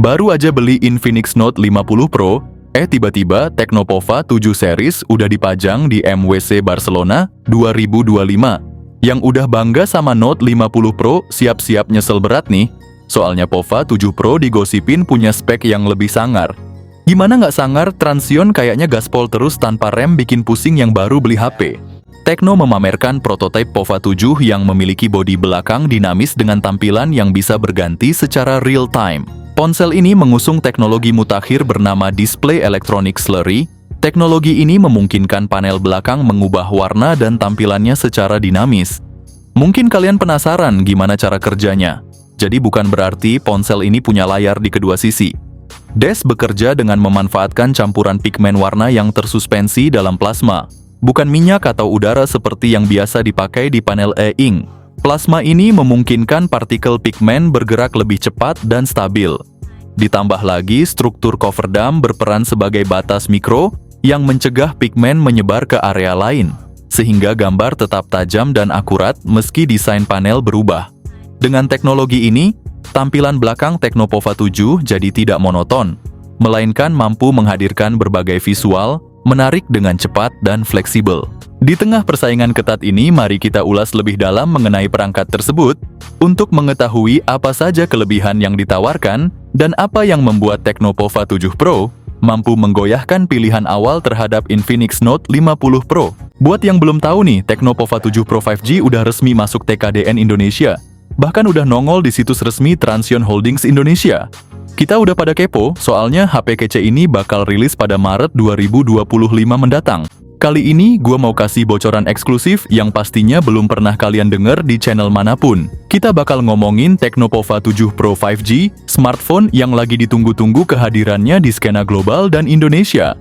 Baru aja beli Infinix Note 50 Pro, tiba-tiba Tecnopova 7 series udah dipajang di MWC Barcelona 2025. Yang udah bangga sama Note 50 Pro siap-siap nyesel berat nih, soalnya Pova 7 Pro digosipin punya spek yang lebih sangar. Gimana nggak sangar, Transion kayaknya gaspol terus tanpa rem bikin pusing yang baru beli HP. Tecno memamerkan prototipe Pova 7 yang memiliki bodi belakang dinamis dengan tampilan yang bisa berganti secara real time. Ponsel ini mengusung teknologi mutakhir bernama Display Electronic Slurry. Teknologi ini memungkinkan panel belakang mengubah warna dan tampilannya secara dinamis. Mungkin kalian penasaran gimana cara kerjanya. Jadi bukan berarti ponsel ini punya layar di kedua sisi. DeS bekerja dengan memanfaatkan campuran pigmen warna yang tersuspensi dalam plasma, bukan minyak atau udara seperti yang biasa dipakai di panel e-ink. Plasma ini memungkinkan partikel pigmen bergerak lebih cepat dan stabil. Ditambah lagi, struktur cover dam berperan sebagai batas mikro yang mencegah pigmen menyebar ke area lain, sehingga gambar tetap tajam dan akurat meski desain panel berubah. Dengan teknologi ini, tampilan belakang Tecnopova 7 jadi tidak monoton, melainkan mampu menghadirkan berbagai visual, menarik dengan cepat dan fleksibel. Di tengah persaingan ketat ini, mari kita ulas lebih dalam mengenai perangkat tersebut, untuk mengetahui apa saja kelebihan yang ditawarkan, dan apa yang membuat Tecnopova 7 Pro mampu menggoyahkan pilihan awal terhadap Infinix Note 50 Pro. Buat yang belum tahu nih, Tecnopova 7 Pro 5G udah resmi masuk TKDN Indonesia. Bahkan udah nongol di situs resmi Transion Holdings Indonesia. Kita udah pada kepo, soalnya HP kece ini bakal rilis pada Maret 2025 mendatang. Kali ini gua mau kasih bocoran eksklusif yang pastinya belum pernah kalian denger di channel manapun. Kita bakal ngomongin Tecnopova 7 Pro 5G, smartphone yang lagi ditunggu-tunggu kehadirannya di skena global dan Indonesia.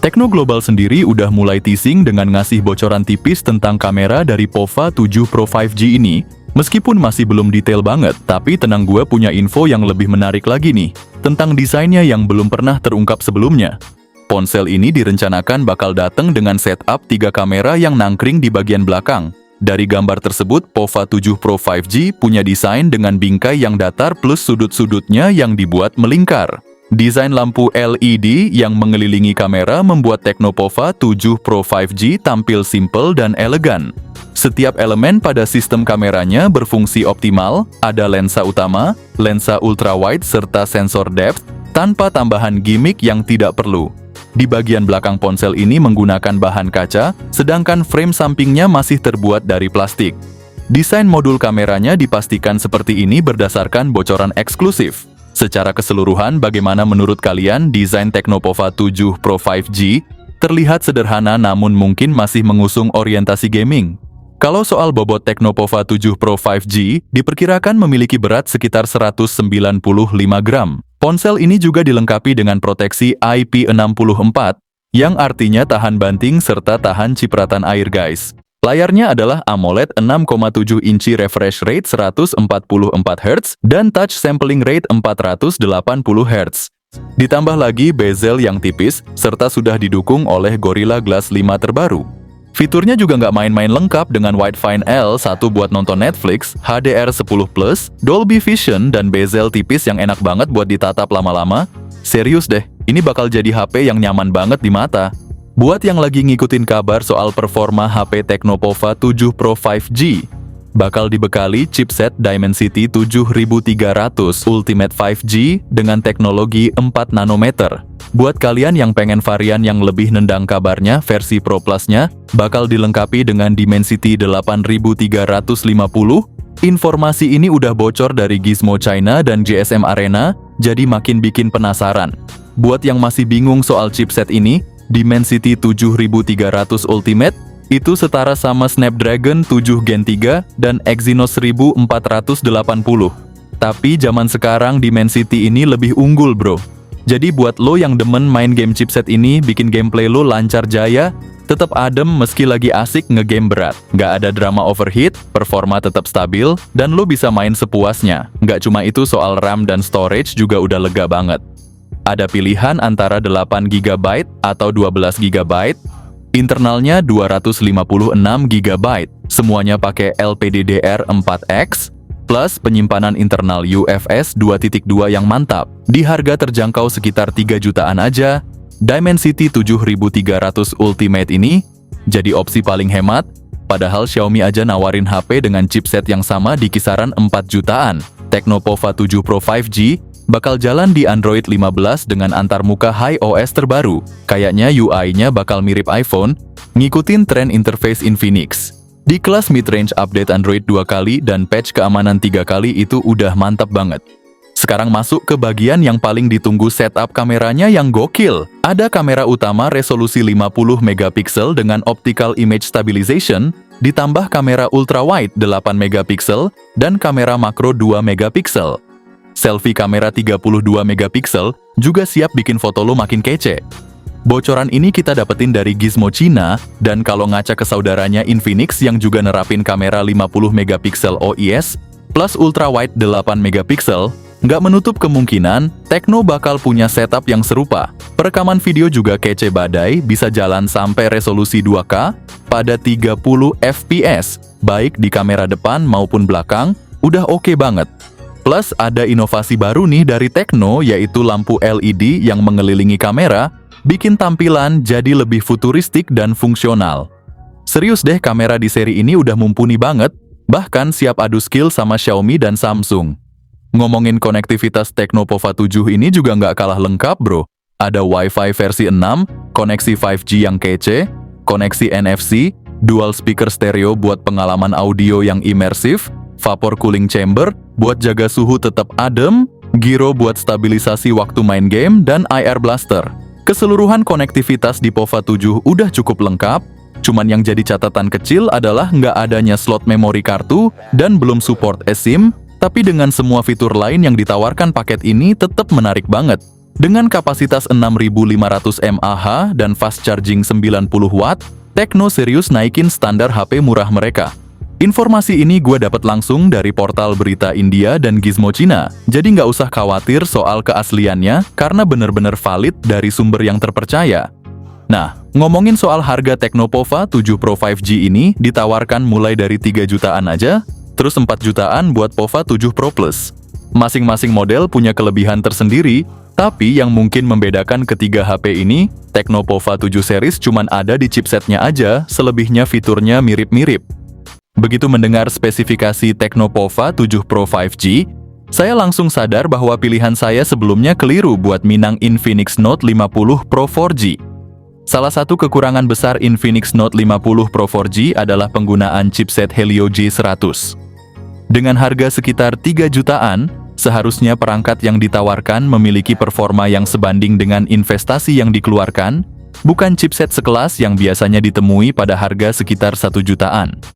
Tecno Global sendiri udah mulai teasing dengan ngasih bocoran tipis tentang kamera dari Pova 7 Pro 5G ini. Meskipun masih belum detail banget, tapi tenang, gue punya info yang lebih menarik lagi nih, tentang desainnya yang belum pernah terungkap sebelumnya. Ponsel ini direncanakan bakal datang dengan setup 3 kamera yang nangkring di bagian belakang. Dari gambar tersebut, Pova 7 Pro 5G punya desain dengan bingkai yang datar plus sudut-sudutnya yang dibuat melingkar. Desain lampu LED yang mengelilingi kamera membuat Tecnopova 7 Pro 5G tampil simpel dan elegan. Setiap elemen pada sistem kameranya berfungsi optimal, ada lensa utama, lensa ultrawide serta sensor depth, tanpa tambahan gimmick yang tidak perlu. Di bagian belakang ponsel ini menggunakan bahan kaca, sedangkan frame sampingnya masih terbuat dari plastik. Desain modul kameranya dipastikan seperti ini berdasarkan bocoran eksklusif. Secara keseluruhan, bagaimana menurut kalian desain Tecnopova 7 Pro 5G? Terlihat sederhana namun mungkin masih mengusung orientasi gaming. Kalau soal bobot Tecnopova 7 Pro 5G, diperkirakan memiliki berat sekitar 195 gram. Ponsel ini juga dilengkapi dengan proteksi IP64, yang artinya tahan banting serta tahan cipratan air guys. Layarnya adalah AMOLED 6,7 inci refresh rate 144 Hz dan touch sampling rate 480 Hz. Ditambah lagi bezel yang tipis, serta sudah didukung oleh Gorilla Glass 5 terbaru. Fiturnya juga nggak main-main, lengkap dengan Widefine L1 buat nonton Netflix, HDR10+, Dolby Vision, dan bezel tipis yang enak banget buat ditatap lama-lama. Serius deh, ini bakal jadi HP yang nyaman banget di mata. Buat yang lagi ngikutin kabar soal performa HP Tecnopova 7 Pro 5G, bakal dibekali chipset Dimensity 7300 Ultimate 5G dengan teknologi 4 nanometer. Buat kalian yang pengen varian yang lebih nendang, kabarnya versi Pro Plus-nya bakal dilengkapi dengan Dimensity 8350. Informasi ini udah bocor dari Gizmo China dan GSM Arena, jadi makin bikin penasaran. Buat yang masih bingung soal chipset ini, Dimensity 7300 Ultimate itu setara sama Snapdragon 7 Gen 3 dan Exynos 1480. Tapi zaman sekarang Dimensity ini lebih unggul bro. Jadi buat lo yang demen main game, chipset ini bikin gameplay lo lancar jaya, tetap adem meski lagi asik ngegame berat. Nggak ada drama overheat, performa tetap stabil, dan lo bisa main sepuasnya. Nggak cuma itu, soal RAM dan storage juga udah lega banget. Ada pilihan antara 8 GB atau 12 GB, internalnya 256 GB, semuanya pakai LPDDR4X, plus penyimpanan internal UFS 2.2 yang mantap. Di harga terjangkau sekitar 3 jutaan aja, Dimensity 7300 Ultimate ini jadi opsi paling hemat, padahal Xiaomi aja nawarin HP dengan chipset yang sama di kisaran 4 jutaan. Tecnopova 7 Pro 5G bakal jalan di Android 15 dengan antarmuka HiOS terbaru. Kayaknya UI-nya bakal mirip iPhone, ngikutin tren interface Infinix. Di kelas mid-range update Android 2 kali dan patch keamanan 3 kali itu udah mantap banget. Sekarang masuk ke bagian yang paling ditunggu, setup kameranya yang gokil. Ada kamera utama resolusi 50 megapiksel dengan optical image stabilization, ditambah kamera ultrawide 8 megapiksel dan kamera makro 2 megapiksel. Selfie kamera 32 megapiksel juga siap bikin foto lo makin kece. Bocoran ini kita dapetin dari Gizmo Cina, dan kalau ngaca ke saudaranya Infinix yang juga nerapin kamera 50 megapiksel OIS plus ultrawide 8 megapiksel, nggak menutup kemungkinan Tecno bakal punya setup yang serupa. Perekaman video juga kece badai, bisa jalan sampai resolusi 2K pada 30 fps, baik di kamera depan maupun belakang, udah oke banget. Plus ada inovasi baru nih dari Tecno, yaitu lampu LED yang mengelilingi kamera, bikin tampilan jadi lebih futuristik dan fungsional. Serius deh, kamera di seri ini udah mumpuni banget, bahkan siap adu skill sama Xiaomi dan Samsung. Ngomongin konektivitas Tecnopova 7 ini juga nggak kalah lengkap bro. Ada Wi-Fi versi 6, koneksi 5G yang kece, koneksi NFC, dual speaker stereo buat pengalaman audio yang imersif, vapor cooling chamber buat jaga suhu tetap adem, gyro buat stabilisasi waktu main game, dan IR blaster. Keseluruhan konektivitas di Pova 7 udah cukup lengkap, cuman yang jadi catatan kecil adalah nggak adanya slot memori kartu dan belum support eSIM. Tapi dengan semua fitur lain yang ditawarkan, paket ini tetap menarik banget. Dengan kapasitas 6500 mAh dan fast charging 90 Watt, Tecno serius naikin standar HP murah mereka. Informasi ini gue dapat langsung dari portal berita India dan Gizmo Cina, jadi nggak usah khawatir soal keasliannya karena bener-bener valid dari sumber yang terpercaya. Nah, ngomongin soal harga Tecnopova 7 Pro 5G ini ditawarkan mulai dari 3 jutaan aja, terus 4 jutaan buat Pova 7 Pro Plus. Masing-masing model punya kelebihan tersendiri, tapi yang mungkin membedakan ketiga HP ini, Tecnopova 7 series cuman ada di chipsetnya aja, selebihnya fiturnya mirip-mirip. Begitu mendengar spesifikasi Tecnopova 7 Pro 5G, saya langsung sadar bahwa pilihan saya sebelumnya keliru buat minang Infinix Note 50 Pro 4G. Salah satu kekurangan besar Infinix Note 50 Pro 4G adalah penggunaan chipset Helio G100. Dengan harga sekitar 3 jutaan, seharusnya perangkat yang ditawarkan memiliki performa yang sebanding dengan investasi yang dikeluarkan, bukan chipset sekelas yang biasanya ditemui pada harga sekitar 1 jutaan.